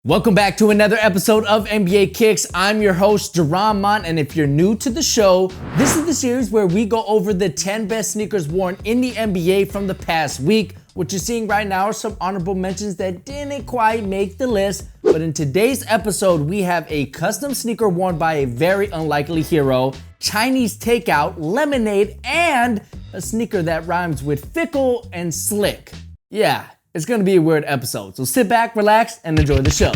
Welcome back to another episode of NBA Kicks. I'm your host, Jerron Mont, and if you're new to the show, this is the series where we go over the 10 best sneakers worn in the NBA from the past week. What you're seeing right now are some honorable mentions that didn't quite make the list, but in today's episode, we have a custom sneaker worn by a very unlikely hero, Chinese takeout, lemonade, and a sneaker that rhymes with fickle and slick. Yeah. It's gonna be a weird episode, so sit back, relax, and enjoy the show.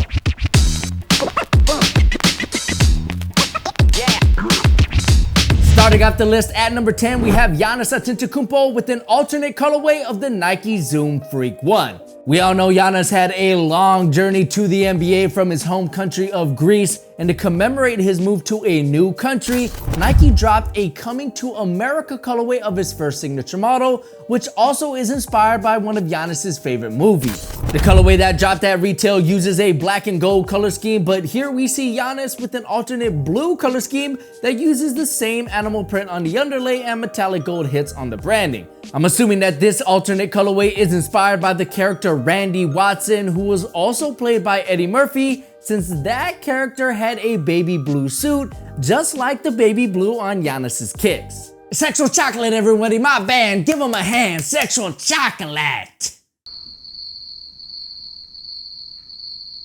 Starting off the list at number 10, we have Giannis Antetokounmpo with an alternate colorway of the Nike Zoom Freak 1. We all know Giannis had a long journey to the NBA from his home country of Greece, and to commemorate his move to a new country, Nike dropped a Coming to America colorway of his first signature model, which also is inspired by one of Giannis's favorite movies. The colorway that dropped at retail uses a black and gold color scheme, but here we see Giannis with an alternate blue color scheme that uses the same animal print on the underlay and metallic gold hits on the branding. I'm assuming that this alternate colorway is inspired by the character Randy Watson, who was also played by Eddie Murphy, since that character had a baby blue suit, just like the baby blue on Giannis's kicks. Sexual chocolate, everybody, my band, give them a hand, sexual chocolate.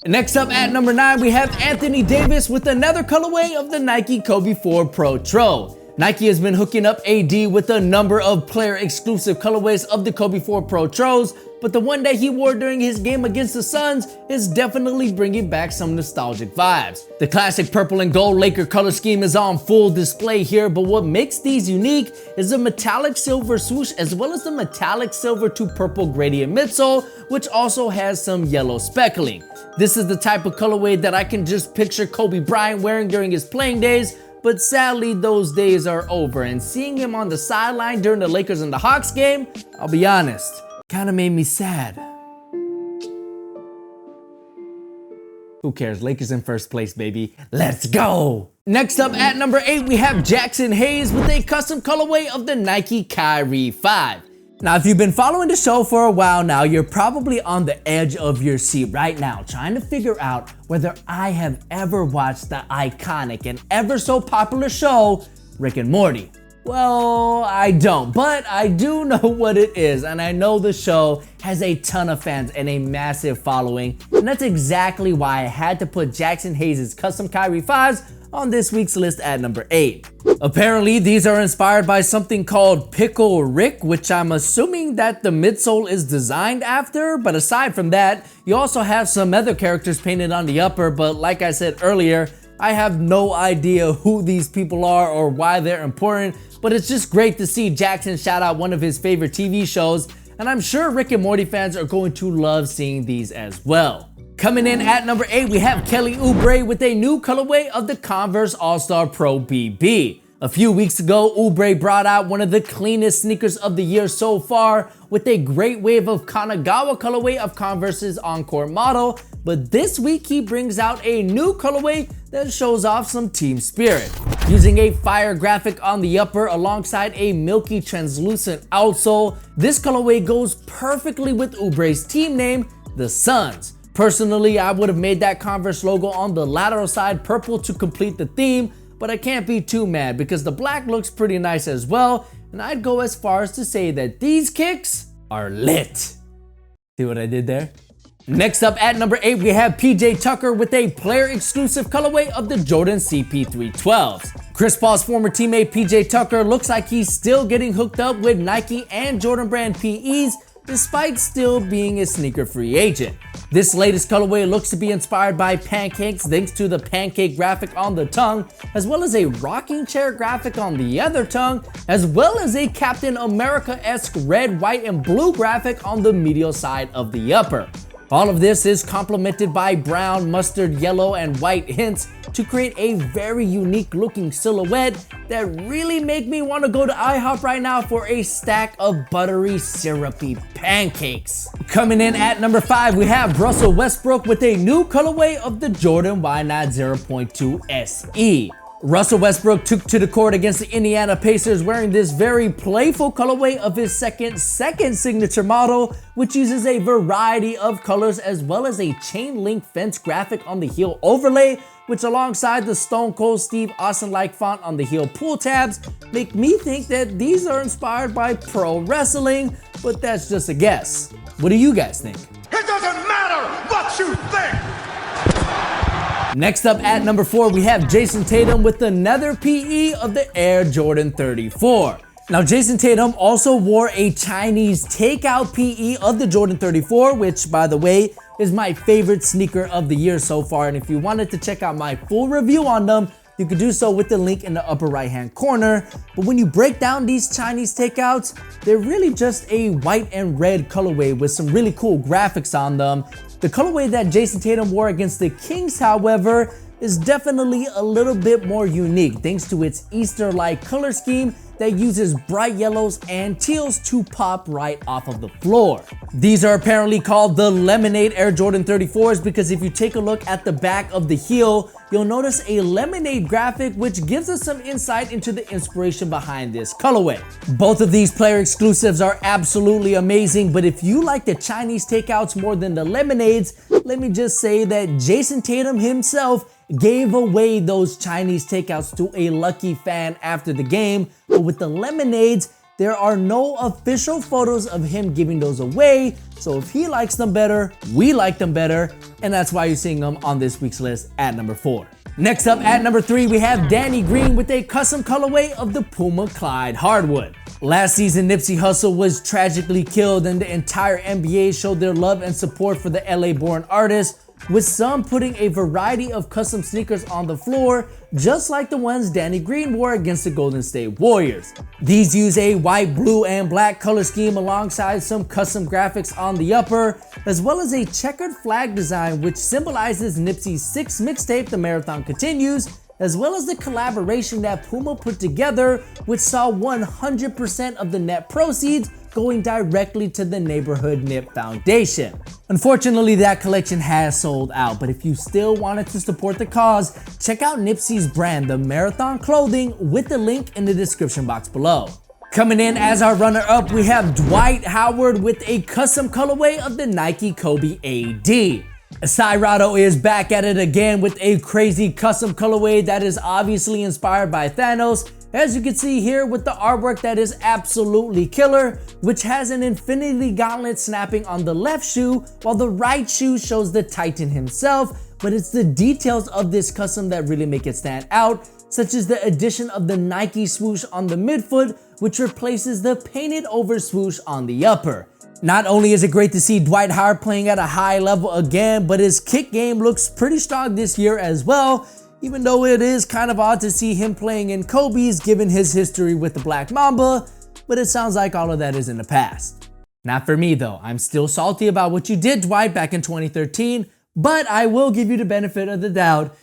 Next up at number 9, we have Anthony Davis with another colorway of the Nike Kobe 4 PROTRO. Nike has been hooking up AD with a number of player-exclusive colorways of the Kobe 4 PROTROs, but the one that he wore during his game against the Suns is definitely bringing back some nostalgic vibes. The classic purple and gold Laker color scheme is on full display here, but what makes these unique is the metallic silver swoosh as well as the metallic silver to purple gradient midsole, which also has some yellow speckling. This is the type of colorway that I can just picture Kobe Bryant wearing during his playing days, but sadly those days are over, and seeing him on the sideline during the Lakers and the Hawks game, I'll be honest, kinda made me sad. Who cares? Lakers in first place, baby. Let's go! Next up at number 8, we have Jackson Hayes with a custom colorway of the Nike KYRIE 5. Now, if you've been following the show for a while now, you're probably on the edge of your seat right now trying to figure out whether I have ever watched the iconic and ever so popular show, Rick and Morty. Well, I don't, but I do know what it is, and I know the show has a ton of fans and a massive following, and that's exactly why I had to put Jackson Hayes' custom KYRIE 5s on this week's list at number 8. Apparently, these are inspired by something called Pickle Rick, which I'm assuming that the midsole is designed after, but aside from that, you also have some other characters painted on the upper, but like I said earlier, I have no idea who these people are or why they're important, but it's just great to see Jackson shout out one of his favorite TV shows, and I'm sure Rick and Morty fans are going to love seeing these as well. Coming in at number 8, we have Kelly Oubre with a new colorway of the Converse All-Star Pro BB. A few weeks ago, Oubre brought out one of the cleanest sneakers of the year so far with a great wave of Kanagawa colorway of Converse's Encore model, but this week he brings out a new colorway that shows off some team spirit. Using a fire graphic on the upper alongside a milky translucent outsole, this colorway goes perfectly with Oubre's team name, the Suns. Personally, I would have made that Converse logo on the lateral side purple to complete the theme, but I can't be too mad because the black looks pretty nice as well, and I'd go as far as to say that these kicks are lit. See what I did there? Next up at number 8, we have PJ Tucker with a player-exclusive colorway of the Jordan CP312s. Chris Paul's former teammate PJ Tucker looks like he's still getting hooked up with Nike and Jordan brand PEs, despite still being a sneaker free agent. This latest colorway looks to be inspired by pancakes thanks to the pancake graphic on the tongue, as well as a rocking chair graphic on the other tongue, as well as a Captain America-esque red, white, and blue graphic on the medial side of the upper. All of this is complemented by brown, mustard, yellow, and white hints to create a very unique looking silhouette that really make me want to go to IHOP right now for a stack of buttery, syrupy pancakes. Coming in at number 5, we have Russell Westbrook with a new colorway of the Jordan Y-Not 0.2 SE. Russell Westbrook took to the court against the Indiana Pacers wearing this very playful colorway of his second signature model, which uses a variety of colors as well as a chain link fence graphic on the heel overlay, which alongside the Stone Cold Steve Austin-like font on the heel pull tabs make me think that these are inspired by pro wrestling, but that's just a guess. What do you guys think? It doesn't matter what you think! Next up at number 4, we have Jason Tatum with another PE of the Air Jordan 34. Now, Jason Tatum also wore a Chinese takeout PE of the Jordan 34, which, by the way, is my favorite sneaker of the year so far. And if you wanted to check out my full review on them, you could do so with the link in the upper right-hand corner. But when you break down these Chinese takeouts, they're really just a white and red colorway with some really cool graphics on them. The colorway that Jason Tatum wore against the Kings, however, is definitely a little bit more unique thanks to its Easter-like color scheme that uses bright yellows and teals to pop right off of the floor. These are apparently called the Lemonade Air Jordan 34s because if you take a look at the back of the heel, you'll notice a lemonade graphic which gives us some insight into the inspiration behind this colorway. Both of these player exclusives are absolutely amazing, but if you like the Chinese takeouts more than the lemonades, let me just say that Jason Tatum himself gave away those Chinese takeouts to a lucky fan after the game. But with the lemonades, there are no official photos of him giving those away. So if he likes them better, we like them better. And that's why you're seeing them on this week's list at number 4. Next up at number 3, we have Danny Green with a custom colorway of the PUMA Clyde Hardwood. Last season, Nipsey Hussle was tragically killed and the entire NBA showed their love and support for the LA-born artist, with some putting a variety of custom sneakers on the floor, just like the ones Danny Green wore against the Golden State Warriors. These use a white, blue, and black color scheme alongside some custom graphics on the upper, as well as a checkered flag design which symbolizes Nipsey's 6th mixtape, The Marathon Continues, as well as the collaboration that PUMA put together, which saw 100% of the net proceeds going directly to the Neighborhood Nip Foundation. Unfortunately, that collection has sold out, but if you still wanted to support the cause, check out Nipsey's brand, The Marathon Clothing, with the link in the description box below. Coming in as our runner-up, we have Dwight Howard with a custom colorway of the Nike Kobe AD. Cyrado is back at it again with a crazy custom colorway that is obviously inspired by Thanos, as you can see here with the artwork that is absolutely killer, which has an infinity gauntlet snapping on the left shoe while the right shoe shows the Titan himself. But it's the details of this custom that really make it stand out, such as the addition of the Nike swoosh on the midfoot, which replaces the painted over swoosh on the upper. Not only is it great to see Dwight Howard playing at a high level again, but his kick game looks pretty strong this year as well, even though it is kind of odd to see him playing in Kobe's given his history with the Black Mamba, but it sounds like all of that is in the past. Not for me though, I'm still salty about what you did, Dwight, back in 2013, but I will give you the benefit of the doubt.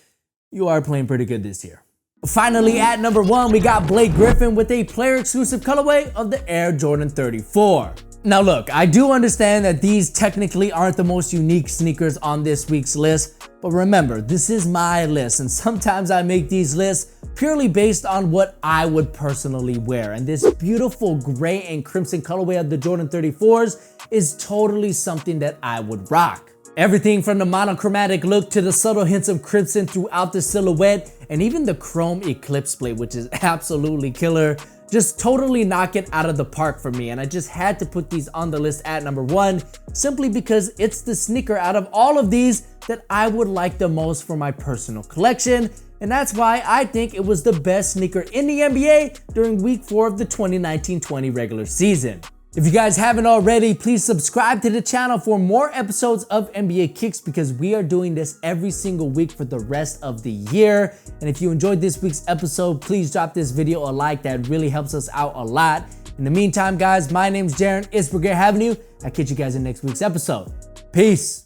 You are playing pretty good this year. Finally, at number 1, we got Blake Griffin with a player exclusive colorway of the Air Jordan 34. Now look, I do understand that these technically aren't the most unique sneakers on this week's list, but remember, this is my list and sometimes I make these lists purely based on what I would personally wear. And this beautiful gray and crimson colorway of the Jordan 34s is totally something that I would rock. Everything from the monochromatic look to the subtle hints of crimson throughout the silhouette, and even the chrome eclipse plate, which is absolutely killer, just totally knock it out of the park for me. And I just had to put these on the list at number 1 simply because it's the sneaker out of all of these that I would like the most for my personal collection. And that's why I think it was the best sneaker in the NBA during week 4 of the 2019-20 regular season. If you guys haven't already, please subscribe to the channel for more episodes of NBA Kicks because we are doing this every single week for the rest of the year. And if you enjoyed this week's episode, please drop this video a like. That really helps us out a lot. In the meantime, guys, my name's Jaren. It's great having you. I'll catch you guys in next week's episode. Peace.